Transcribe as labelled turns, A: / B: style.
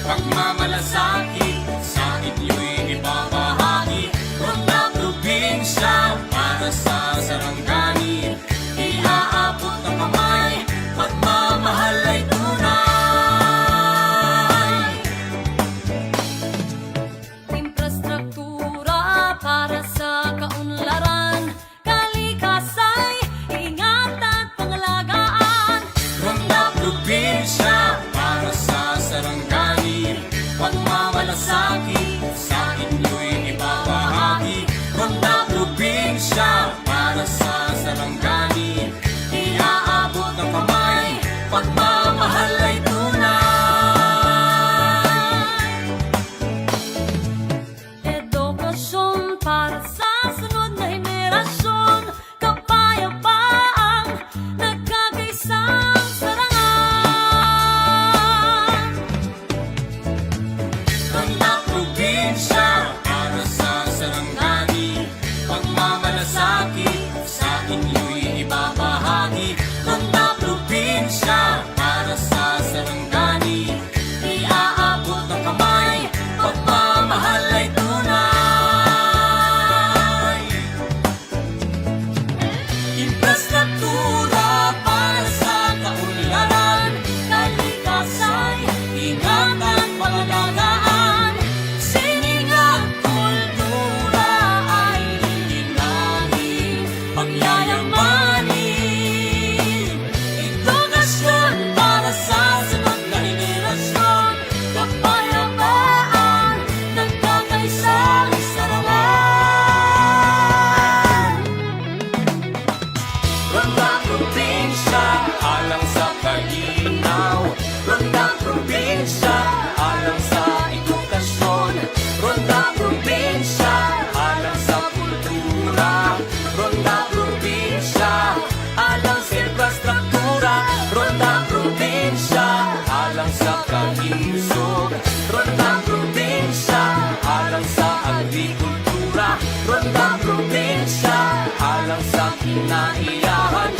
A: Pagmamalasakit sa inyo'y ibabahagi. Ronda Probinsya para sa sarangani. Iaabot ng kamay, pagmamahal ay tunay.
B: Infrastruktura para sa kaunlaran, kalikasay, ingat at pangalagaan.
A: Ronda Probinsya para sa sarangani. Pagmamalasakit sa inyo'y ibabahagi. Ronda Probinsya para sa sarangani. Iaabot ng kamay, pagmamahal ay tunay.
B: Edukasyon para sa sunod na henerasyon, kapayapaang nagkakaisang sarangan.
A: Ronda Probinsya para sa sarangani. Pagmamalasakit sa inyo'y ibabahagi. Ronda Probinsya para sa sarangani. Iaabot ng kamay, pagmamahal ay tunay. Infrastruktura para sa kaunlaran, kalikasay, ingat at pangalagaan. Sining at kultura ay hihinangin, pagyayamanin. Edukasyon para sa sunod na henerasyon, kapayapaan, nagkakaisang sarangan. Ronda Probinsya, alang sa kalinaw. Ronda Probinsya, alang sa edukasyon. Ronda Probinsya, alang sa kultura. Ronda Probinsya, alang sa infrastruktura. Ronda Probinsya, alang sa kahinsog. Ronda Probinsya, alang sa agrikultura. Ronda Probinsya, alang sa kinaiyahan.